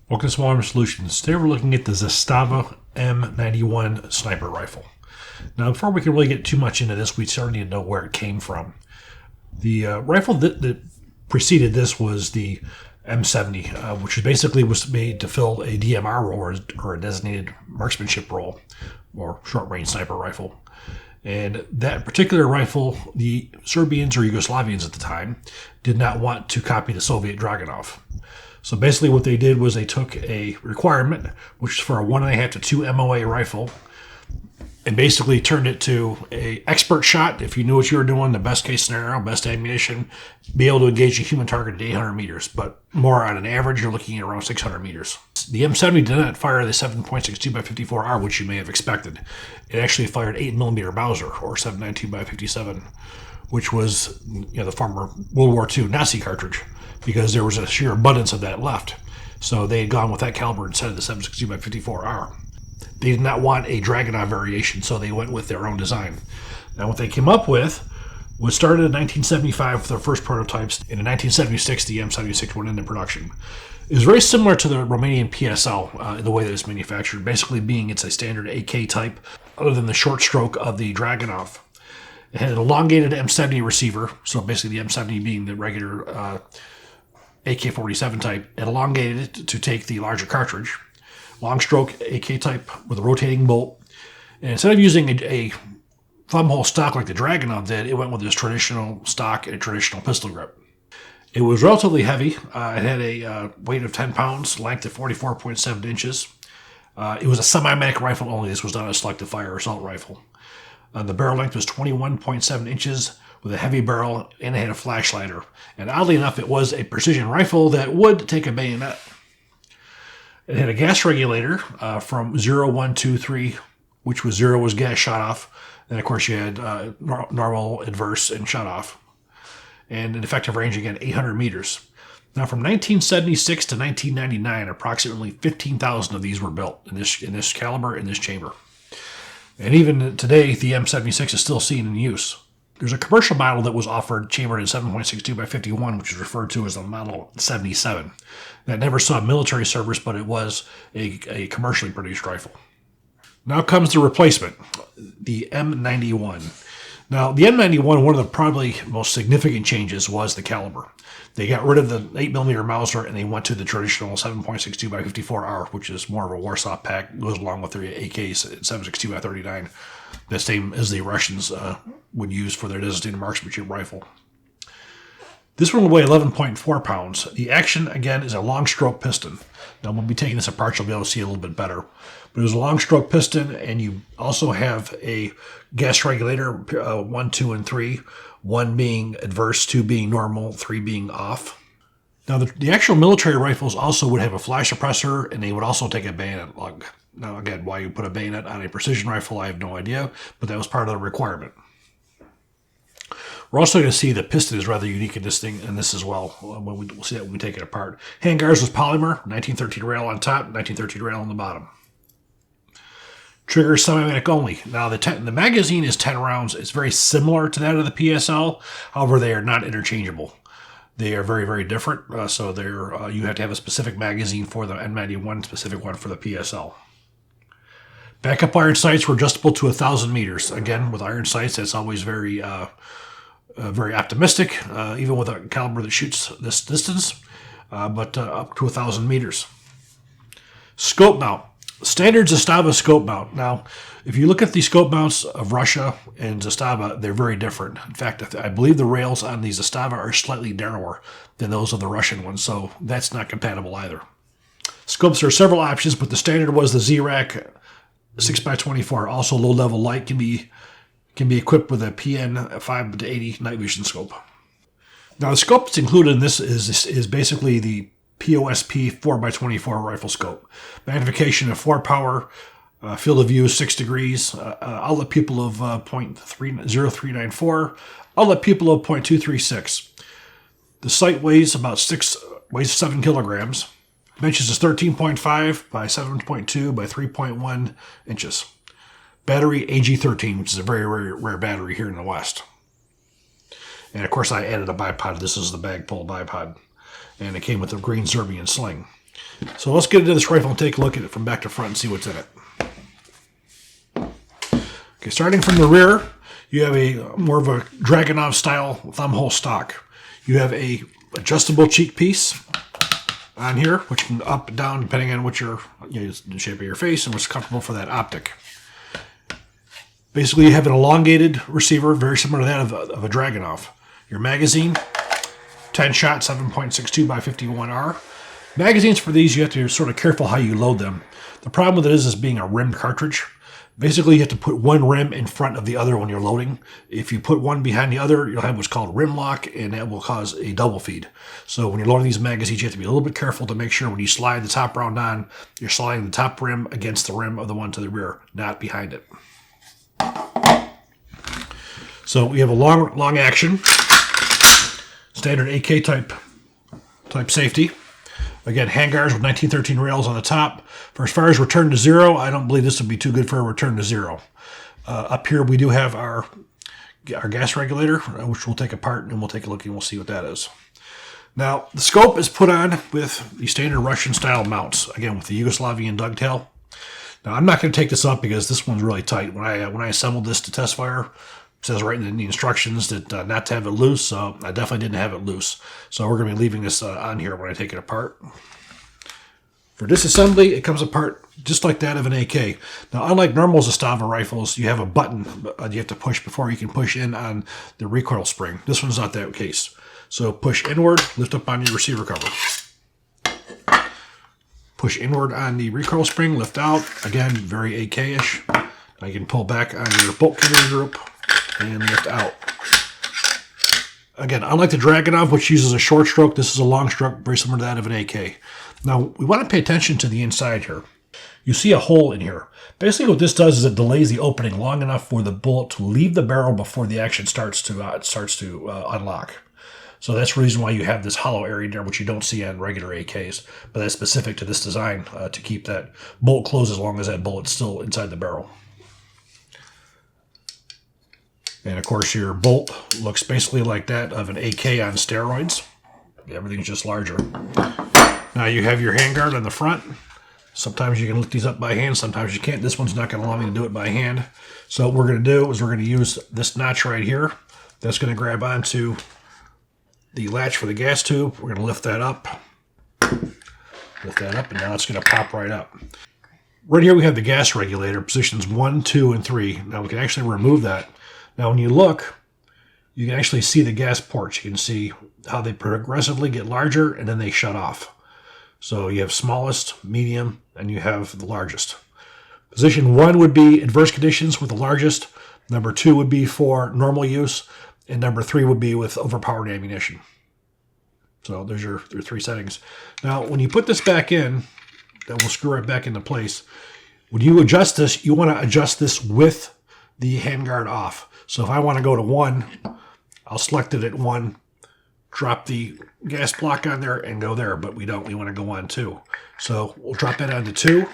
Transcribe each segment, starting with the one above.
Welcome to Small Solutions. Today we're looking at the Zastava M91 sniper rifle. Now, before we can really get too much into this, we certainly need to know where it came from. The rifle that preceded this was the M70, which basically was made to fill a DMR role or a designated marksmanship role, or short-range sniper rifle. And that particular rifle, the Serbians or Yugoslavians at the time did not want to copy the Soviet Dragunov. So basically what they did was they took a requirement, which is for a 1.5 to 2 MOA rifle, and basically turned it to a expert shot. If you knew what you were doing, the best case scenario, best ammunition, be able to engage a human target at 800 meters. But more on an average, you're looking at around 600 meters. The M70 did not fire the 7.62 by 54R, which you may have expected. It actually fired 8mm Mauser, or 7.92 by 57, which was the former World War II Nazi cartridge, because there was a sheer abundance of that left. So they had gone with that caliber instead of the 7.62 by 54R. They did not want a Dragunov variation, so they went with their own design. Now, what they came up with was started in 1975 with their first prototypes, and in 1976 the M76 went into production. It was very similar to the Romanian PSL in the way that it's manufactured, basically being it's a standard AK type, other than the short stroke of the Dragunov. It had an elongated M70 receiver, so basically the M70 being the regular AK-47 type. It elongated it to take the larger cartridge. Long stroke AK type with a rotating bolt. And instead of using a thumb hole stock like the Dragunov did, it went with this traditional stock and a traditional pistol grip. It was relatively heavy. It had a weight of 10 pounds, length of 44.7 inches. It was a semi-automatic rifle only. This was not a selective fire assault rifle. The barrel length was 21.7 inches with a heavy barrel, and it had a flashlighter. And oddly enough, it was a precision rifle that would take a bayonet. It had a gas regulator from 0, 1, 2, 3, which was 0 was gas shut off. And of course you had normal, adverse, and shut off. And an effective range, again, 800 meters. Now, from 1976 to 1999, approximately 15,000 of these were built in this caliber, in this chamber. And even today, the M76 is still seen in use. There's a commercial model that was offered chambered in 7.62 by 51, which is referred to as the Model 77. That never saw military service, but it was a commercially produced rifle. Now comes the replacement, the M91. Now, the M91, one of the probably most significant changes was the caliber. They got rid of the 8mm Mauser and they went to the traditional 7.62 by 54R, which is more of a Warsaw pack, goes along with their AKs at 7.62 by 39, the same as the Russians would use for their designated marksmanship rifle. This one will weigh 11.4 pounds. The action, again, is a long stroke piston. Now, we'll be taking this apart, you'll be able to see a little bit better. But it was a long stroke piston, and you also have a gas regulator, 1, 2, and 3. 1 being adverse, 2 being normal, 3 being off. Now, the actual military rifles also would have a flash suppressor, and they would also take a bayonet lug. Now, again, why you put a bayonet on a precision rifle, I have no idea, but that was part of the requirement. We're also going to see the piston is rather unique in this thing, and this as well. We'll see that when we take it apart. Handguards was polymer, 1913 rail on top, 1913 rail on the bottom. Trigger semi-automatic only. Now, the magazine is 10 rounds. It's very similar to that of the PSL. However, they are not interchangeable. They are very, very different. So you have to have a specific magazine for the M91, specific one for the PSL. Backup iron sights were adjustable to 1,000 meters. Again, with iron sights, that's always very optimistic, even with a caliber that shoots this distance, but up to 1,000 meters. Scope mount. Standard Zastava scope mount. Now, if you look at the scope mounts of Russia and Zastava, they're very different. In fact, I believe the rails on the Zastava are slightly narrower than those of the Russian ones, so that's not compatible either. Scopes, there are several options, but the standard was the Z-Rack 6x24. Also, low-level light can be equipped with a PN 5-80 night vision scope. Now, the scope that's included in this is basically the POSP 4x24 rifle scope. Magnification of 4 power, field of view 6 degrees, outlet pupil of 0.0394, outlet pupil of 0.236. The sight weighs 7 kilograms. Dimensions is 13.5 by 7.2 by 3.1 inches. Battery AG13, which is a very rare battery here in the West. And of course I added a bipod. This is the bag pull bipod. And it came with a green Serbian sling. So let's get into this rifle and take a look at it from back to front and see what's in it. Okay, starting from the rear, you have a more of a Dragunov style thumb hole stock. You have a adjustable cheek piece on here, which can up and down depending on what the shape of your face and what's comfortable for that optic. Basically, you have an elongated receiver, very similar to that of a Dragunov. Your magazine, 10 shot, 7.62 by 51R. Magazines for these, you have to be sort of careful how you load them. The problem with it is being a rimmed cartridge. Basically, you have to put one rim in front of the other when you're loading. If you put one behind the other, you'll have what's called rim lock, and that will cause a double feed. So when you're loading these magazines, you have to be a little bit careful to make sure when you slide the top round on, you're sliding the top rim against the rim of the one to the rear, not behind it. So we have a long action, standard AK type safety. Again, handguards with 1913 rails on the top. For as far as return to zero, I don't believe this would be too good for a return to zero. Up here, we do have our gas regulator, which we'll take apart and we'll take a look and we'll see what that is. Now, the scope is put on with the standard Russian style mounts, again with the Yugoslavian dovetail. Now, I'm not going to take this up because this one's really tight. When I assembled this to test fire, it says right in the instructions that not to have it loose, so I definitely didn't have it loose. So we're going to be leaving this on here when I take it apart. For disassembly, it comes apart just like that of an AK. Now, unlike normal Zastava rifles, you have a button you have to push before you can push in on the recoil spring. This one's not that case. So push inward, lift up on your receiver cover. Push inward on the recoil spring, lift out. Again, very AK-ish. Now you can pull back on your bolt carrier group and lift out. Again, unlike the Dragunov, which uses a short stroke, this is a long stroke, very similar to that of an AK. Now, we want to pay attention to the inside here. You see a hole in here. Basically, what this does is it delays the opening long enough for the bullet to leave the barrel before the action starts to unlock. So that's the reason why you have this hollow area there, which you don't see on regular AKs. But that's specific to this design to keep that bolt closed as long as that bullet's still inside the barrel. And of course, your bolt looks basically like that of an AK on steroids. Everything's just larger. Now you have your handguard on the front. Sometimes you can lift these up by hand, sometimes you can't. This one's not going to allow me to do it by hand. So what we're going to do is we're going to use this notch right here. That's going to grab onto the latch for the gas tube. We're going to lift that up. Lift that up, and now it's going to pop right up. Right here we have the gas regulator, positions 1, 2, and 3. Now we can actually remove that. Now when you look, you can actually see the gas ports. You can see how they progressively get larger and then they shut off. So you have smallest, medium, and you have the largest. Position 1 would be adverse conditions with the largest. Number 2 would be for normal use. And number 3 would be with overpowered ammunition. So there's your 3 settings. Now when you put this back in, that will screw right back into place. When you adjust this, you want to adjust this with the handguard off. So if I want to go to 1, I'll select it at 1, drop the gas block on there and go there, but we don't. We want to go on 2. So we'll drop that onto 2.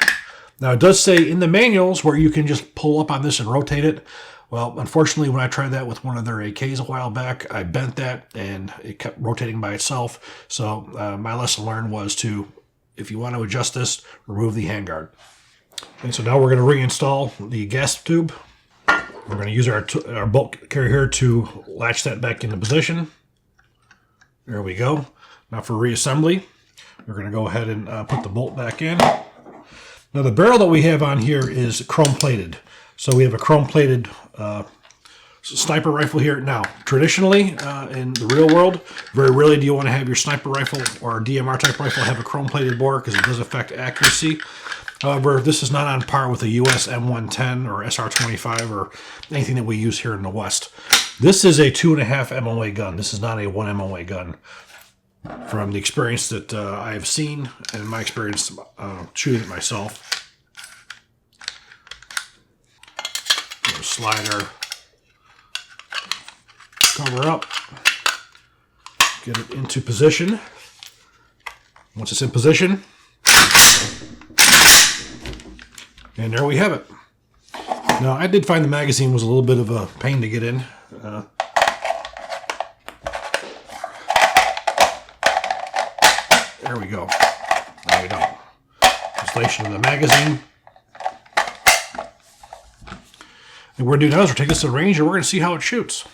Now it does say in the manuals where you can just pull up on this and rotate it. Well, unfortunately, when I tried that with one of their AKs a while back, I bent that and it kept rotating by itself. So my lesson learned was to, if you want to adjust this, remove the handguard. And so now we're going to reinstall the gas tube. We're going to use our bolt carrier here to latch that back into position. There we go. Now for reassembly, we're going to go ahead and put the bolt back in. Now the barrel that we have on here is chrome plated. So we have a chrome plated sniper rifle here. Now, traditionally in the real world, very rarely do you want to have your sniper rifle or DMR type rifle have a chrome plated bore because it does affect accuracy. However, this is not on par with a US M110 or SR25 or anything that we use here in the West. This is a 2.5 MOA gun. This is not a 1 MOA gun. From the experience that I have seen and my experience shooting it myself. We'll slide our cover up, get it into position. Once it's in position, and there we have it. Now, I did find the magazine was a little bit of a pain to get in. There we go. No, we don't. Installation of the magazine. And what we're going to do now is we'll take this to the range and we're going to see how it shoots.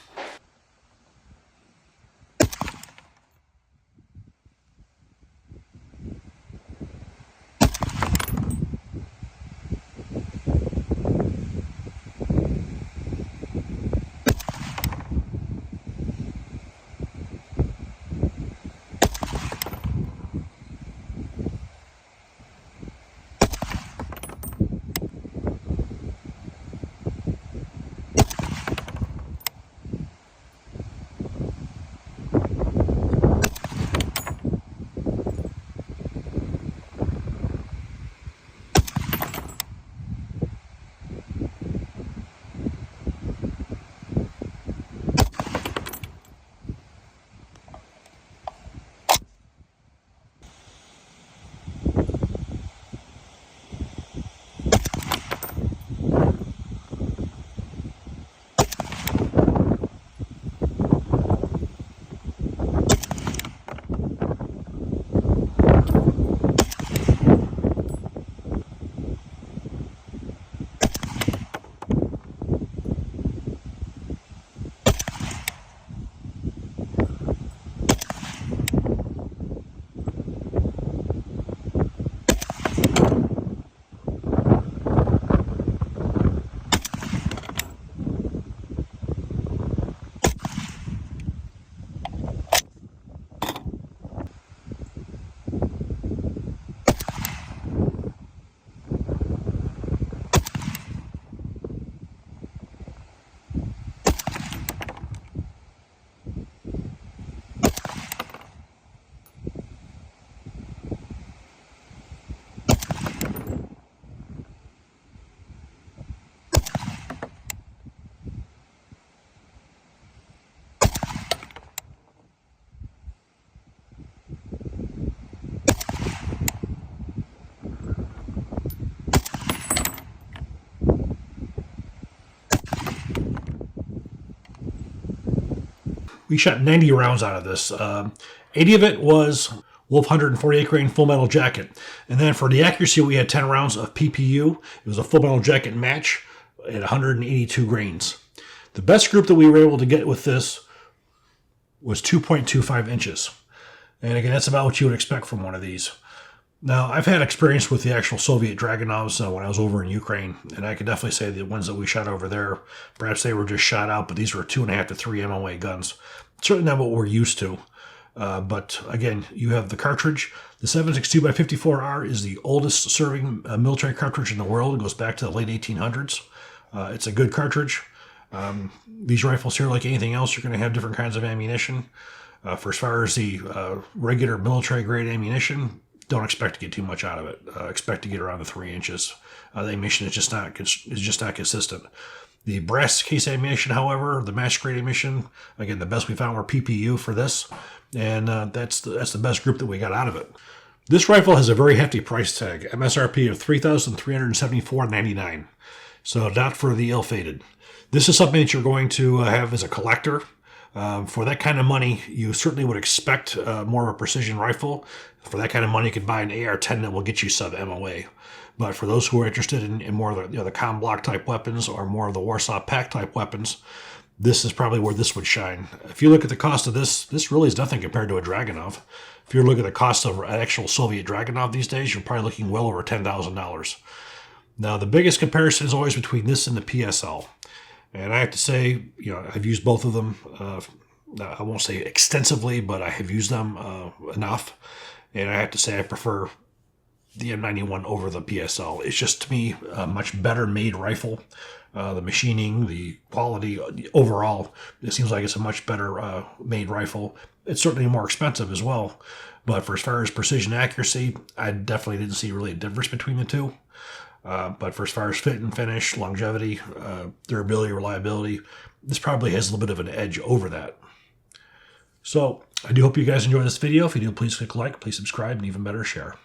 We shot 90 rounds out of this. 80 of it was Wolf 148 grain full metal jacket. And then for the accuracy, we had 10 rounds of PPU. It was a full metal jacket match at 182 grains. The best group that we were able to get with this was 2.25 inches. And again, that's about what you would expect from one of these. Now, I've had experience with the actual Soviet Dragunovs when I was over in Ukraine, and I can definitely say the ones that we shot over there, perhaps they were just shot out, but these were 2.5 to 3 MOA guns. Certainly not what we're used to. But again, you have the cartridge. The 7.62x54R is the oldest serving military cartridge in the world. It goes back to the late 1800s. It's a good cartridge. These rifles here, like anything else, you're going to have different kinds of ammunition. For as far as the regular military grade ammunition, don't expect to get too much out of it. Expect to get around the 3 inches. The ammunition is just not consistent. The brass case ammunition, however, the match grade ammunition, again, the best we found were PPU for this, and that's the best group that we got out of it. This rifle has a very hefty price tag, MSRP of $3,374.99. So not for the ill-fated. This is something that you're going to have as a collector. For that kind of money, you certainly would expect more of a precision rifle. For that kind of money, you could buy an AR-10 that will get you sub-MOA. But for those who are interested in more of the Com Block type weapons or more of the Warsaw Pact type weapons, this is probably where this would shine. If you look at the cost of this really is nothing compared to a Dragunov. If you look at the cost of an actual Soviet Dragunov these days, you're probably looking well over $10,000. Now, the biggest comparison is always between this and the PSL. And I have to say, I've used both of them. I won't say extensively, but I have used them enough. And I have to say I prefer the M91 over the PSL. It's just, to me, a much better made rifle. The machining, the quality, overall, it seems like it's a much better made rifle. It's certainly more expensive as well. But for as far as precision accuracy, I definitely didn't see really a difference between the two. But for as far as fit and finish, longevity, durability, reliability, this probably has a little bit of an edge over that. So I do hope you guys enjoyed this video. If you do, please click like, please subscribe, and even better, share.